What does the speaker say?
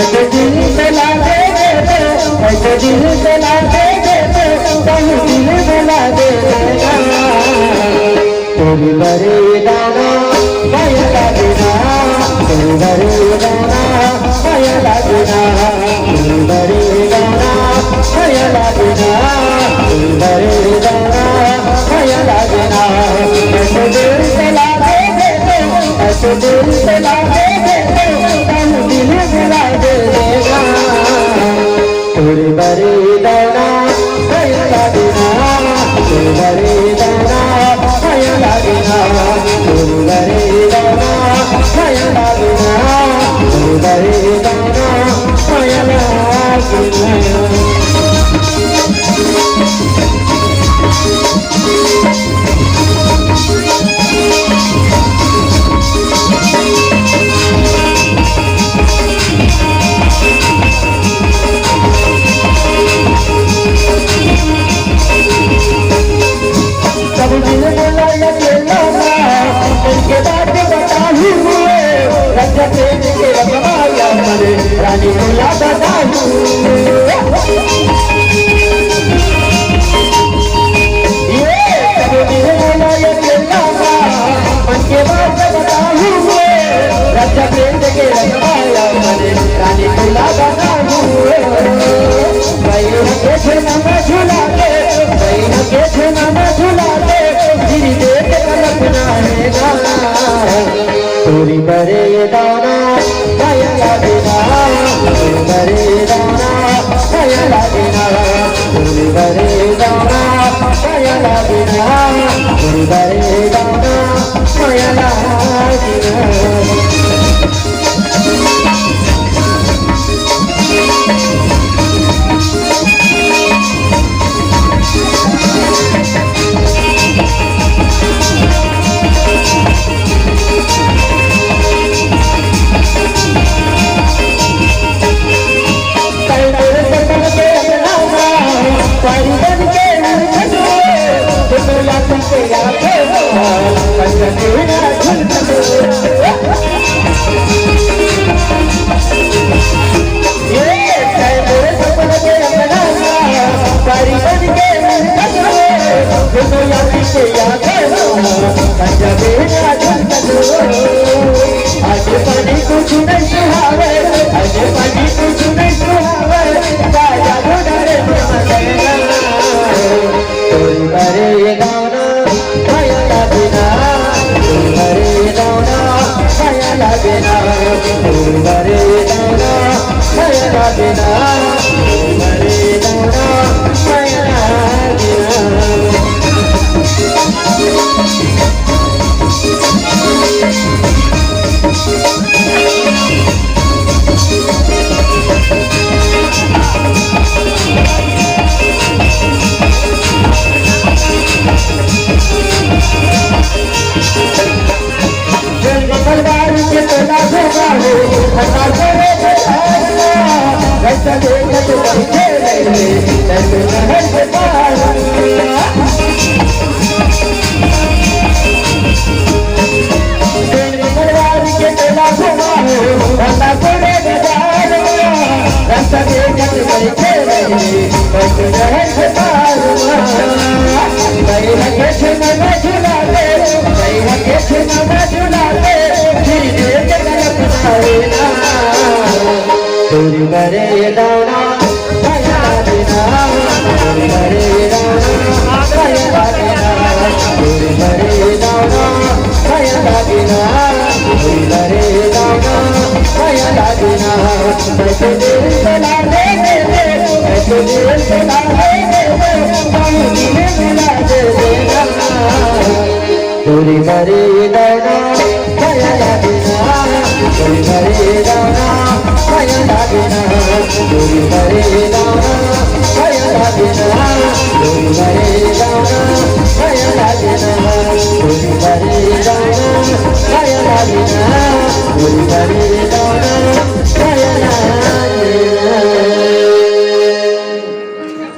ऐसे दिल मिला दे ऐसे दिल मिला दे कहूँ दिल मिला दे तेरी बड़े दाना माया लगना तेरी बड़े दाना माया लगना तेरी बड़े दाना माया लगना तेरी बड़े दाना माया लगना ऐसे दिल मिला दे ऐसे दिल मिला दे कहूँ दिल मिला दे तेरी बड़े दाना माया लगना तेरी बड़े दाना माया लगना तेरी बड़े दाना माया लगना तेरी बड़े दाना माया लगना रानी को याद बताऊं ये सब दिल बोला ये तेरा मन के बात बताऊं राजा प्रेम के रखवाया मैंने रानी को याद बताऊं बहन के छेना में झूला दे बहन के छेना में झूला दे धीरे देख कल्पना है गाना तोरी बड़े दाना माया लगना तोरी बड़े दाना माया लगना तोरी बड़े दाना माया लगना तोरी बड़े दाना माया लगना तोरी बड़े दाना माया लगना तोरी बड़े दाना माया लगना तोरी बड़े दाना माया लगना तोरी बड़े दाना माया लगना ऐसे दिल मिला दे ऐसे दिल मिला दे दिल मिला दे तोरी बड़े दाना माया लगना तोरी बड़े दाना माया लगना तोरी बड़े दाना माया लगना तोरी बड़े दाना माया लगना तोरी बड़े दाना माया लगना तोरी बड़े दाना